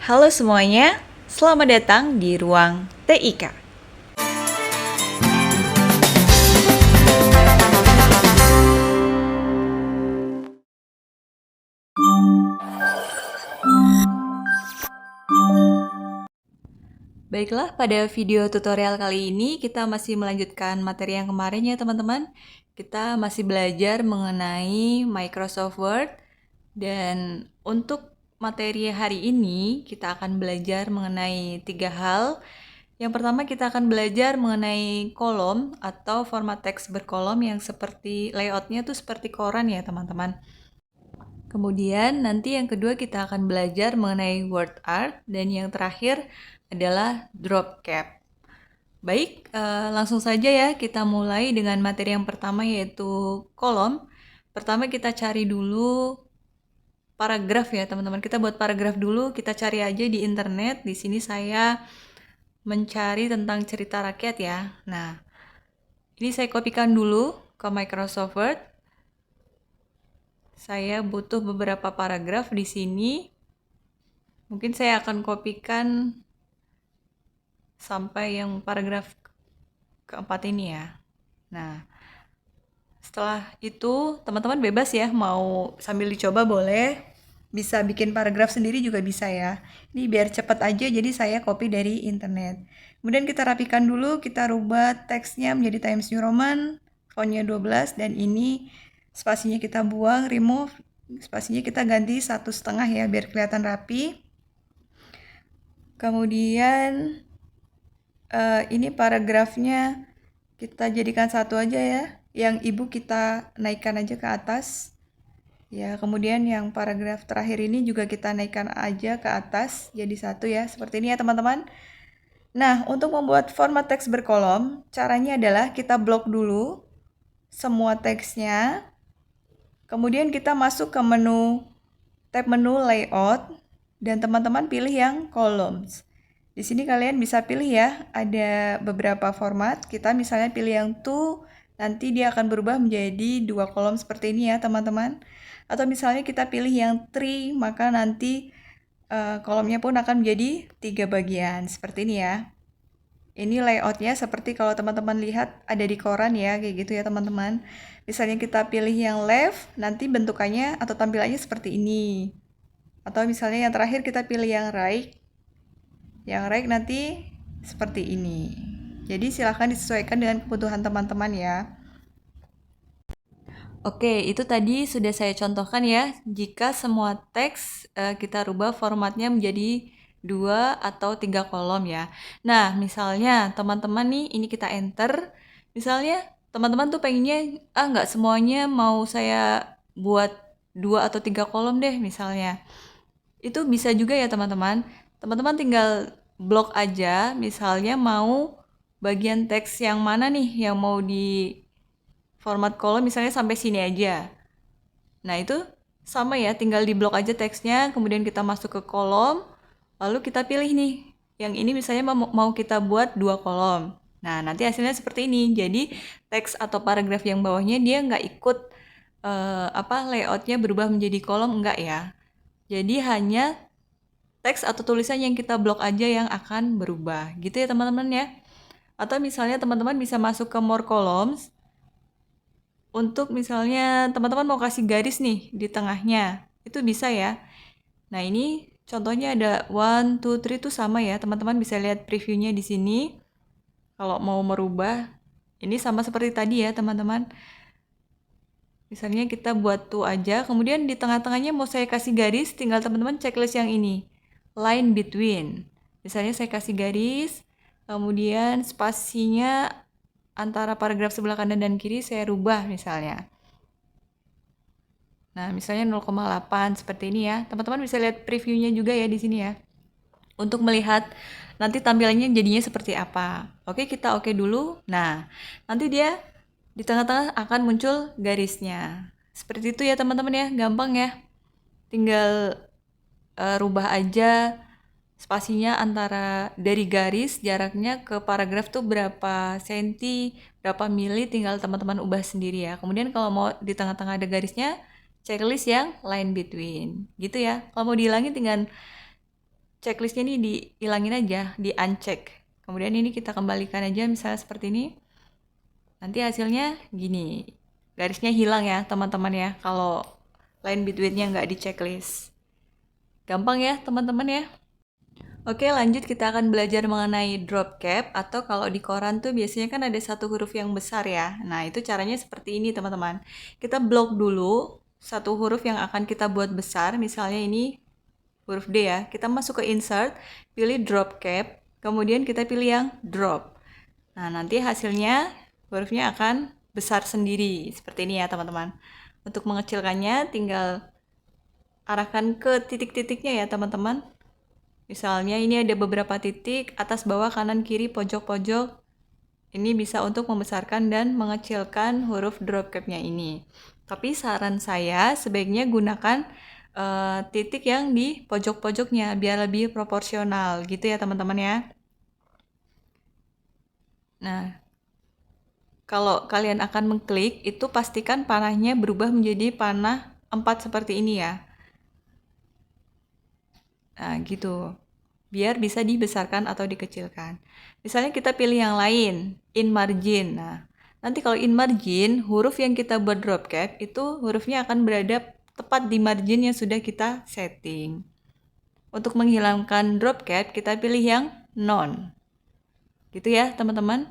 Halo semuanya, selamat datang di ruang TIK. Baiklah, pada video tutorial kali ini kita masih melanjutkan materi yang kemarin ya teman-teman. Kita masih belajar mengenai Microsoft Word dan untuk materi hari ini kita akan belajar mengenai 3 hal. Yang pertama kita akan belajar mengenai kolom atau format teks berkolom yang seperti layoutnya tuh seperti koran ya teman-teman. Kemudian nanti yang kedua kita akan belajar mengenai word art dan yang terakhir adalah drop cap. Baik, langsung saja ya kita mulai dengan materi yang pertama yaitu kolom. Pertama kita cari dulu paragraf ya teman-teman. Kita buat paragraf dulu, kita cari aja di internet. Di sini saya mencari tentang cerita rakyat ya. Nah, ini saya kopikan dulu ke Microsoft Word. Saya butuh beberapa paragraf di sini. Mungkin saya akan kopikan sampai yang paragraf keempat ini ya. Nah, setelah itu teman-teman bebas ya, mau sambil dicoba boleh. Bisa bikin paragraf sendiri juga bisa ya. Ini biar cepat aja, jadi saya copy dari internet. Kemudian kita rapikan dulu, kita rubah teksnya menjadi Times New Roman, fontnya 12, dan ini spasinya kita buang, remove, spasinya kita ganti 1,5 ya, biar kelihatan rapi. Kemudian ini paragrafnya kita jadikan satu aja ya, yang ibu kita naikkan aja ke atas. Ya, kemudian yang paragraf terakhir ini juga kita naikkan aja ke atas, jadi satu ya, seperti ini ya teman-teman. Nah, untuk membuat format teks berkolom, caranya adalah kita blok dulu semua teksnya, kemudian kita masuk ke tab menu layout, dan teman-teman pilih yang columns. Di sini kalian bisa pilih ya, ada beberapa format. Kita misalnya pilih yang 2, nanti dia akan berubah menjadi 2 kolom seperti ini ya teman-teman. Atau misalnya kita pilih yang 3, maka nanti kolomnya pun akan menjadi 3 bagian seperti ini ya. Ini layoutnya seperti kalau teman-teman lihat ada di koran ya, kayak gitu ya teman-teman. Misalnya kita pilih yang left, nanti bentukannya atau tampilannya seperti ini. Atau misalnya yang terakhir kita pilih yang right. Yang right nanti seperti ini. Jadi silahkan disesuaikan dengan kebutuhan teman-teman ya. Oke, itu tadi sudah saya contohkan ya. Jika semua teks kita rubah formatnya menjadi 2 atau 3 kolom ya. Nah, misalnya teman-teman nih, ini kita enter. Misalnya teman-teman tuh pengennya, nggak semuanya mau saya buat 2 atau 3 kolom deh misalnya. Itu bisa juga ya teman-teman. Teman-teman tinggal blok aja, misalnya mau bagian teks yang mana nih yang mau di format kolom misalnya sampai sini aja. Nah itu sama ya, tinggal di blok aja teksnya, kemudian kita masuk ke kolom, lalu kita pilih nih, yang ini misalnya mau kita buat 2 kolom. Nah nanti hasilnya seperti ini, jadi teks atau paragraf yang bawahnya dia nggak ikut layoutnya berubah menjadi kolom, enggak ya. Jadi hanya teks atau tulisan yang kita blok aja yang akan berubah, gitu ya teman-teman ya. Atau misalnya teman-teman bisa masuk ke more columns, untuk misalnya teman-teman mau kasih garis nih di tengahnya, itu bisa ya. Nah ini contohnya ada 1, 2, 3 itu sama ya, teman-teman bisa lihat previewnya di sini. Kalau mau merubah, ini sama seperti tadi ya teman-teman. Misalnya kita buat tuh aja, kemudian di tengah-tengahnya mau saya kasih garis, tinggal teman-teman checklist yang ini, line between. Misalnya saya kasih garis, kemudian spasinya antara paragraf sebelah kanan dan kiri saya rubah misalnya. Nah, misalnya 0,8 seperti ini ya. Teman-teman bisa lihat previewnya juga ya di sini ya. Untuk melihat nanti tampilannya jadinya seperti apa. Oke, kita oke dulu. Nah, nanti dia di tengah-tengah akan muncul garisnya. Seperti itu ya teman-teman ya, gampang ya. Tinggal rubah aja spasinya antara dari garis jaraknya ke paragraf tuh berapa senti, berapa mili, tinggal teman-teman ubah sendiri ya. Kemudian kalau mau di tengah-tengah ada garisnya, checklist yang line between gitu ya. Kalau mau dihilangin tinggal checklistnya ini dihilangin aja, di uncheck. Kemudian ini kita kembalikan aja misalnya seperti ini. Nanti hasilnya gini. Garisnya hilang ya teman-teman ya, kalau line between-nya nggak di checklist. Gampang ya teman-teman ya. Oke, lanjut kita akan belajar mengenai drop cap, atau kalau di koran tuh biasanya kan ada satu huruf yang besar ya. Nah, itu caranya seperti ini teman-teman. Kita blok dulu satu huruf yang akan kita buat besar, misalnya ini huruf D ya. Kita masuk ke insert, pilih drop cap, kemudian kita pilih yang drop. Nah, nanti hasilnya hurufnya akan besar sendiri, seperti ini ya teman-teman. Untuk mengecilkannya tinggal arahkan ke titik-titiknya ya teman-teman. Misalnya ini ada beberapa titik, atas, bawah, kanan, kiri, pojok, pojok. Ini bisa untuk membesarkan dan mengecilkan huruf drop cap-nya ini. Tapi saran saya sebaiknya gunakan titik yang di pojok-pojoknya biar lebih proporsional gitu ya teman-teman ya. Nah, kalau kalian akan mengklik, itu pastikan panahnya berubah menjadi panah 4 seperti ini ya. Nah, gitu. Biar bisa dibesarkan atau dikecilkan. Misalnya kita pilih yang lain, in margin. Nah, nanti kalau in margin, huruf yang kita buat drop cap itu hurufnya akan berada tepat di margin yang sudah kita setting. Untuk menghilangkan drop cap, kita pilih yang none. Gitu ya, teman-teman.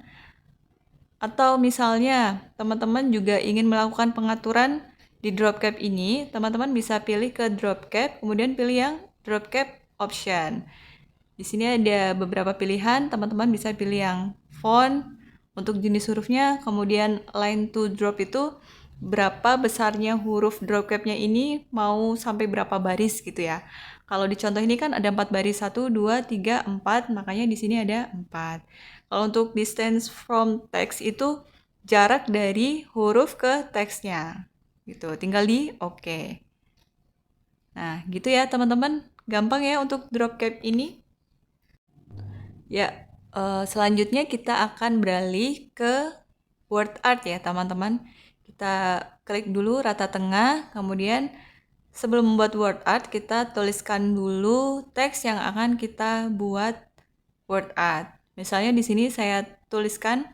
Atau misalnya, teman-teman juga ingin melakukan pengaturan di drop cap ini, teman-teman bisa pilih ke drop cap, kemudian pilih yang drop cap option. Di sini ada beberapa pilihan, teman-teman bisa pilih yang font untuk jenis hurufnya, kemudian line to drop itu berapa besarnya huruf drop cap-nya ini, mau sampai berapa baris gitu ya. Kalau di contoh ini kan ada 4 baris, 1, 2, 3, 4, makanya di sini ada 4. Kalau untuk distance from text itu jarak dari huruf ke teksnya. Gitu, tinggal di oke. Nah, gitu ya teman-teman. Gampang ya untuk drop cap ini. Ya, selanjutnya kita akan beralih ke word art ya teman-teman. Kita klik dulu rata tengah, kemudian sebelum membuat word art, kita tuliskan dulu teks yang akan kita buat word art. Misalnya di sini saya tuliskan,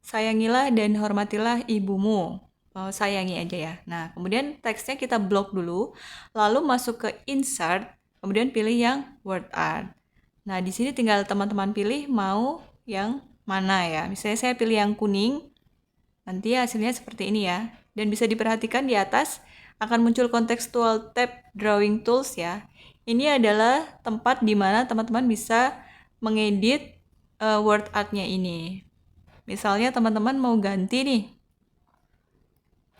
sayangilah dan hormatilah ibumu. Sayangi aja ya. Nah, kemudian teksnya kita blok dulu, lalu masuk ke insert, kemudian pilih yang word art. Nah, di sini tinggal teman-teman pilih mau yang mana ya. Misalnya saya pilih yang kuning, nanti hasilnya seperti ini ya. Dan bisa diperhatikan di atas akan muncul contextual tab drawing tools ya. Ini adalah tempat di mana teman-teman bisa mengedit word art-nya ini. Misalnya teman-teman mau ganti nih.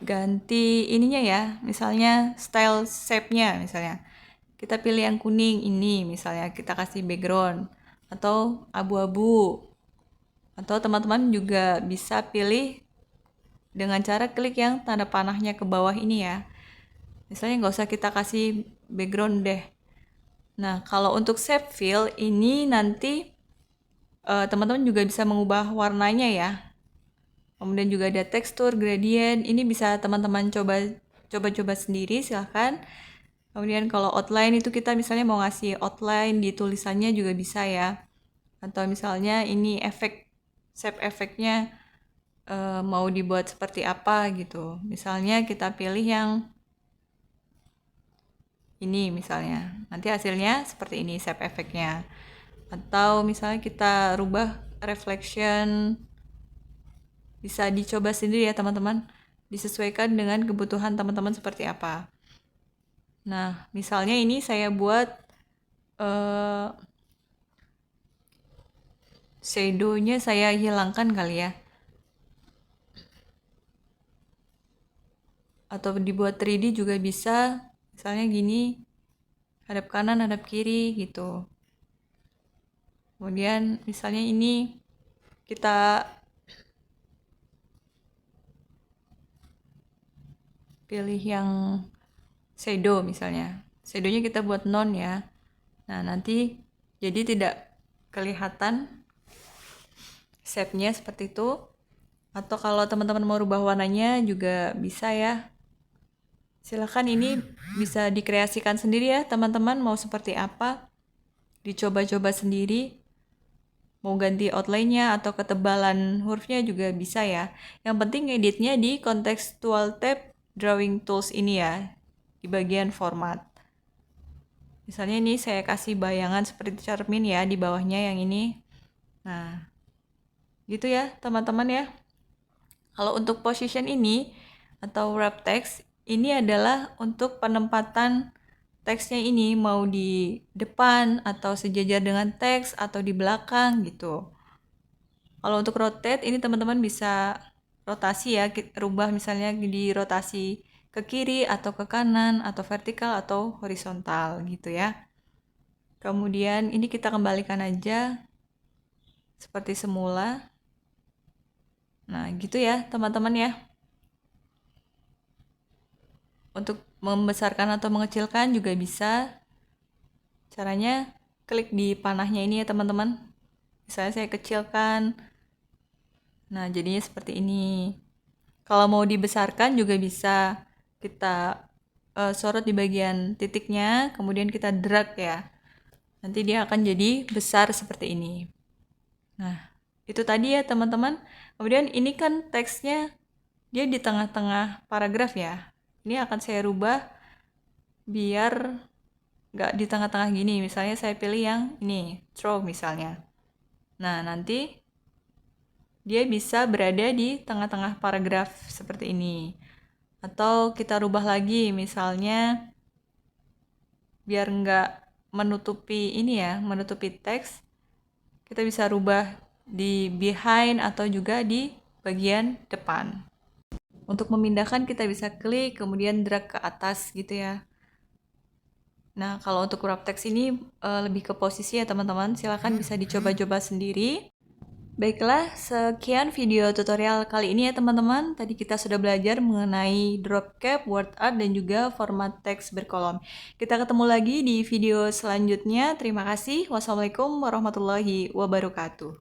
Ganti ininya ya, misalnya style shape-nya misalnya. Kita pilih yang kuning ini, misalnya kita kasih background atau abu-abu. Atau teman-teman juga bisa pilih dengan cara klik yang tanda panahnya ke bawah ini ya. Misalnya nggak usah kita kasih background deh. Nah, kalau untuk shape fill ini nanti teman-teman juga bisa mengubah warnanya ya. Kemudian juga ada tekstur, gradient. Ini bisa teman-teman coba-coba sendiri, silahkan. Kemudian kalau outline itu kita misalnya mau ngasih outline di tulisannya juga bisa ya. Atau misalnya ini efek, shape efeknya mau dibuat seperti apa gitu. Misalnya kita pilih yang ini misalnya. Nanti hasilnya seperti ini shape efeknya. Atau misalnya kita rubah reflection. Bisa dicoba sendiri ya teman-teman. Disesuaikan dengan kebutuhan teman-teman seperti apa. Nah, misalnya ini saya buat shadow-nya saya hilangkan kali ya. Atau dibuat 3D juga bisa. Misalnya gini, hadap kanan, hadap kiri gitu. Kemudian misalnya ini kita pilih yang shadow misalnya. Shadow-nya kita buat none ya. Nah, nanti jadi tidak kelihatan shape-nya seperti itu. Atau kalau teman-teman mau rubah warnanya juga bisa ya. Silahkan, ini bisa dikreasikan sendiri ya teman-teman mau seperti apa. dicoba-coba sendiri. Mau ganti outline-nya atau ketebalan hurufnya juga bisa ya. Yang penting editnya di contextual tab drawing tools ini ya, di bagian format. Misalnya ini saya kasih bayangan seperti cermin ya di bawahnya yang ini. Nah, gitu ya teman-teman ya. Kalau untuk position ini atau wrap text, ini adalah untuk penempatan teksnya ini mau di depan atau sejajar dengan teks atau di belakang gitu. Kalau untuk rotate ini teman-teman bisa rotasi ya, rubah misalnya di rotasi ke kiri atau ke kanan atau vertikal atau horizontal gitu ya. Kemudian ini kita kembalikan aja seperti semula. Nah, gitu ya teman-teman ya. Untuk membesarkan atau mengecilkan juga bisa. Caranya klik di panahnya ini ya teman-teman. Misalnya saya kecilkan. Nah, jadinya seperti ini. Kalau mau dibesarkan juga bisa kita sorot di bagian titiknya, kemudian kita drag ya. Nanti dia akan jadi besar seperti ini. Nah, itu tadi ya teman-teman. Kemudian ini kan teksnya dia di tengah-tengah paragraf ya. Ini akan saya rubah biar nggak di tengah-tengah gini. Misalnya saya pilih yang ini, throw misalnya. Nah, nanti dia bisa berada di tengah-tengah paragraf seperti ini. Atau kita rubah lagi, misalnya biar nggak menutupi ini ya, menutupi teks, kita bisa rubah di behind atau juga di bagian depan. Untuk memindahkan kita bisa klik, kemudian drag ke atas gitu ya. Nah, kalau untuk wrap text ini lebih ke posisi ya teman-teman, silahkan bisa dicoba-coba sendiri. Baiklah, sekian video tutorial kali ini ya teman-teman. Tadi kita sudah belajar mengenai drop cap, word art, dan juga format teks berkolom. Kita ketemu lagi di video selanjutnya. Terima kasih. Wassalamualaikum warahmatullahi wabarakatuh.